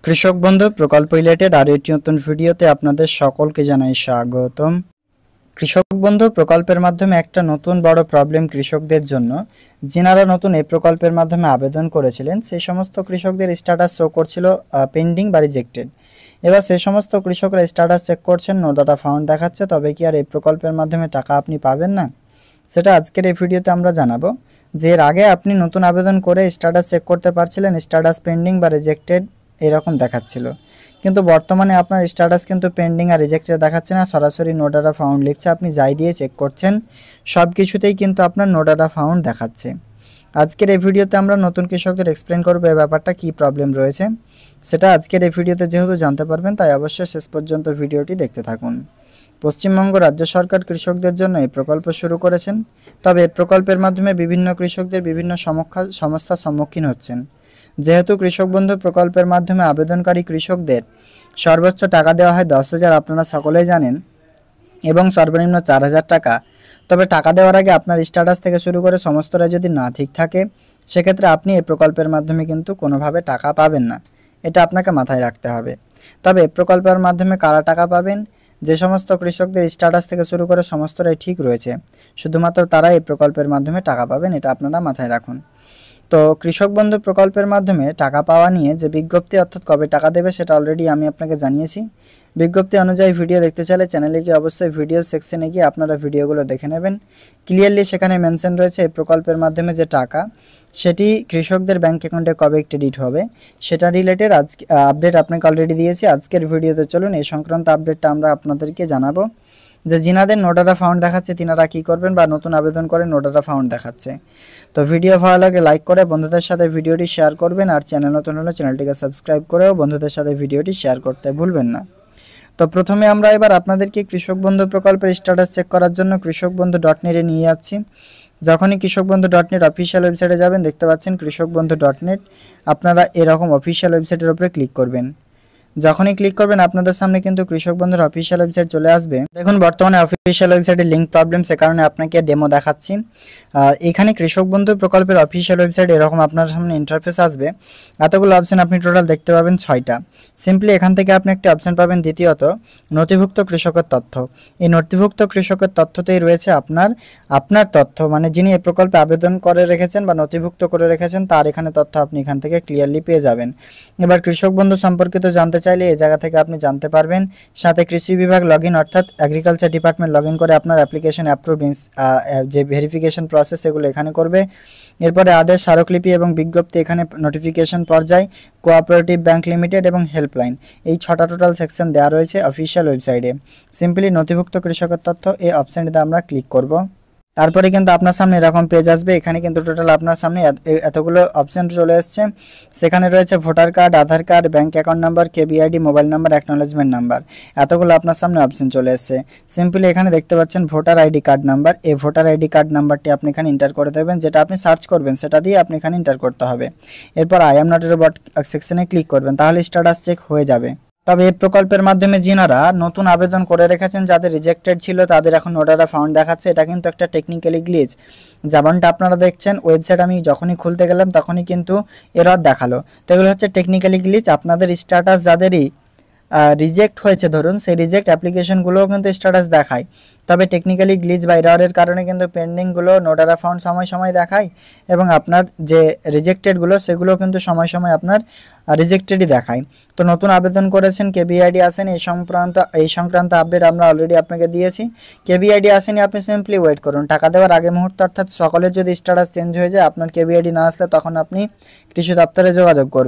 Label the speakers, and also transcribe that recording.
Speaker 1: কৃষক বন্ধু প্রকল্প রিলেটেড আর একটি নতুন ভিডিওতে আপনাদের সকলকে জানাই স্বাগতম। কৃষক বন্ধু প্রকল্পের মাধ্যমে একটা নতুন বড় প্রবলেম কৃষকদের জন্য, যিনারা নতুন এই প্রকল্পের মাধ্যমে আবেদন করেছিলেন সেই সমস্ত কৃষকদের স্ট্যাটাস শো করছিল পেন্ডিং বা রিজেক্টেড। এবার সেই সমস্ত কৃষকরা স্ট্যাটাস চেক করছেন, নো ডাটা ফাউন্ড দেখাচ্ছে, তবে কি আর এই প্রকল্পের মাধ্যমে টাকা আপনি পাবেন না? সেটা আজকের এই ভিডিওতে আমরা জানাবো। যে এর আগে আপনি নতুন আবেদন করে স্ট্যাটাস চেক করতে পারছিলেন, স্ট্যাটাস পেন্ডিং বা রিজেক্টেড এরকম দেখাচ্ছিল, কিন্তু বর্তমানে আপনার স্ট্যাটাস কিন্তু পেন্ডিং আর রিজেক্টেড দেখাচ্ছে না, সরাসরি নো ডাটা ফাউন্ড লিখছে। আপনি যাই দিয়ে চেক করছেন সব কিছুতেই কিন্তু আপনার নো ডাটা ফাউন্ড দেখাচ্ছে। আজকের এই ভিডিওতে আমরা নতুন কৃষকদের এক্সপ্লেন করবো এই ব্যাপারটা কী প্রবলেম রয়েছে, সেটা আজকের এই ভিডিওতে যেহেতু জানতে পারবেন তাই অবশ্যই শেষ পর্যন্ত ভিডিওটি দেখতে থাকুন। পশ্চিমবঙ্গ রাজ্য সরকার কৃষকদের জন্য এই প্রকল্প শুরু করেছেন, তবে এই প্রকল্পের মাধ্যমে বিভিন্ন কৃষকদের বিভিন্ন সমস্যার সম্মুখীন হচ্ছেন। যেহেতু কৃষক বন্ধু প্রকল্পের মাধ্যমে আবেদনকারী কৃষকদের সর্বোচ্চ টাকা দেওয়া হয় 10,000, আপনারা সকলেই জানেন, এবং সর্বনিম্ন 4,000 টাকা। তবে টাকা দেওয়ার আগে আপনার স্ট্যাটাস থেকে শুরু করে সমস্তটা যদি না ঠিক থাকে, সেক্ষেত্রে আপনি এই প্রকল্পের মাধ্যমে কিন্তু কোনোভাবে টাকা পাবেন না, এটা আপনাকে মাথায় রাখতে হবে। তবে এই প্রকল্পের মাধ্যমে কারা টাকা পাবেন? যে সমস্ত কৃষকদের স্ট্যাটাস থেকে শুরু করে সমস্তটাই ঠিক রয়েছে, শুধুমাত্র তারা এই প্রকল্পের মাধ্যমে টাকা পাবেন, এটা আপনারা মাথায় রাখুন। তো কৃষক বন্ধু প্রকল্পের মাধ্যমে টাকা পাওয়া নিয়ে যে বিজ্ঞপ্তি, অর্থাৎ কবে টাকা দেবে, সেটা অলরেডি আমি আপনাকে জানিয়েছি। বিজ্ঞপ্তি অনুযায়ী ভিডিও দেখতে চাইলে চ্যানেলে গিয়ে অবশ্যই ভিডিও সেকশনে গিয়ে আপনারা ভিডিওগুলো দেখে নেবেন। ক্লিয়ারলি সেখানে মেনশন রয়েছে এই প্রকল্পের মাধ্যমে যে টাকা, সেটি কৃষকদের ব্যাঙ্ক অ্যাকাউন্টে কবে ক্রেডিট হবে সেটা রিলেটেড আজকে আপডেট আপনাকে অলরেডি দিয়েছি। আজকের ভিডিওতে চলুন এই সংক্রান্ত আপডেটটা আমরা আপনাদেরকে জানাবো, যে যিনাদের নো ডাটা ফাউন্ড দেখাচ্ছে তিনারা কী করবেন, বা নতুন আবেদন করে নো ডাটা ফাউন্ড দেখাচ্ছে। তো ভিডিও ভালো লাগে লাইক করে বন্ধুদের সাথে ভিডিওটি শেয়ার করবেন, আর চ্যানেল নতুন হলে চ্যানেলটিকে সাবস্ক্রাইব করেও বন্ধুদের সাথে ভিডিওটি শেয়ার করতে ভুলবেন না। তো প্রথমে আমরা এবার আপনাদেরকে কৃষক বন্ধু প্রকল্পের স্ট্যাটাস চেক করার জন্য কৃষক বন্ধু .net নিয়ে যাচ্ছি। যখনই কৃষক বন্ধু .net অফিসিয়াল ওয়েবসাইটে যাবেন, দেখতে পাচ্ছেন কৃষক বন্ধু .net, আপনারা এরকম অফিসিয়াল ওয়েবসাইটের উপরে ক্লিক করবেন। যখনই ক্লিক করবেন আপনাদের সামনে কিন্তু কৃষক বন্ধুর অফিসিয়াল ওয়েবসাইট চলে আসবে। দেখুন বর্তমানে অফিসিয়াল ওয়েবসাইটের লিঙ্ক প্রবলেম, সে কারণে আপনাকে ডেমো দেখাচ্ছি। এখানে কৃষক বন্ধু প্রকল্পের অফিসিয়াল ওয়েবসাইট এরকম আপনার সামনে ইন্টারফেস আসবে। এতগুলো অপশন আপনি টোটাল দেখতে পাবেন 6টা। সিম্পলি এখান থেকে আপনি একটি অপশন পাবেন দ্বিতীয়ত নথিভুক্ত কৃষকের তথ্য। এই নথিভুক্ত কৃষকের তথ্যতেই রয়েছে আপনার তথ্য, মানে যিনি এই প্রকল্পে আবেদন করে রেখেছেন বা নথিভুক্ত করে রেখেছেন তার এখানে তথ্য আপনি এখান থেকে ক্লিয়ারলি পেয়ে যাবেন। এবার কৃষক বন্ধু সম্পর্কিত জানতে চাইলে এই জায়গা থেকে আপনি জানতে পারবেন। সাথে কৃষি বিভাগ লগইন, অর্থাৎ এগ্রিকালচার ডিপার্টমেন্ট লগইন করে আপনার অ্যাপ্লিকেশন অ্যাপ্রুভ যে ভেরিফিকেশন প্রসেস সেগুলো এখানে করবে। এরপরে আদেশ, স্মারকলিপি এবং বিজ্ঞপ্তি এখানে নোটিফিকেশন পর্যায়, কোঅপারেটিভ ব্যাংক লিমিটেড এবং হেল্পলাইন, এই 6টা টোটাল সেকশন দেওয়া রয়েছে অফিসিয়াল ওয়েবসাইটে। সিম্পলি নথিভুক্ত কৃষকের তথ্য এই অপশানটিতে আমরা ক্লিক করব। তারপরে কিন্তু আপনার সামনে এরকম পেজ আসবে। এখানে কিন্তু টোটাল আপনার সামনে এতগুলো অপশান চলে এসছে। সেখানে রয়েছে voter card, Aadhaar card, bank account number, KBID, mobile number, acknowledgement number, এতগুলো আপনার সামনে অপশান চলে এসছে। সিম্পলি এখানে দেখতে পাচ্ছেন ভোটার আইডি কার্ড নাম্বার, এই ভোটার আইডি কার্ড নাম্বারটি আপনি এখানে এন্টার করে দেবেন, যেটা আপনি সার্চ করবেন সেটা দিয়ে আপনি এখানে এন্টার করতে হবে। এরপর I am not a robot সেকশনে ক্লিক করবেন, তাহলে স্ট্যাটাস চেক হয়ে যাবে। তবে এই প্রকল্পের মাধ্যমে যিনারা নতুন আবেদন করে রেখেছেন, যাদের রিজেক্টেড ছিল তাদের এখন নো ডাটা ফাউন্ড দেখাচ্ছে। এটা কিন্তু একটা টেকনিক্যালি গ্লিচ, যেমনটা আপনারা দেখছেন ওয়েবসাইট আমি যখনই খুলতে গেলাম তখনই কিন্তু এরর দেখালো। তো এগুলো হচ্ছে টেকনিক্যালি গ্লিচ। আপনাদের স্ট্যাটাস যাদেরই রিজেক্ট হয়েছে, ধরুন সেই রিজেক্ট অ্যাপ্লিকেশনগুলোও কিন্তু স্ট্যাটাস দেখায়, তবে টেকনিক্যালি গ্লিচ বা এররের কারণে কিন্তু পেন্ডিংগুলো নো ডাটা ফাউন্ড সময় সময় দেখায়, এবং আপনার যে রিজেক্টেডগুলো সেগুলো কিন্তু সময় সময় আপনার রিজেক্টেডই দেখায়। তো নতুন আবেদন করেছেন, কেবিআইডি আসেনি, এই সংক্রান্ত আপডেট আমরা অলরেডি আপনাকে দিয়েছি। কেবিআইডি আসেনি, আপনি সিম্পলি ওয়েট করুন। টাকা দেওয়ার আগে মুহূর্তে, অর্থাৎ সকলের যদি স্ট্যাটাস চেঞ্জ হয়ে যায়, আপনার কেবিআইডি না আসলে তখন আপনি কৃষি দপ্তরে যোগাযোগ করবেন।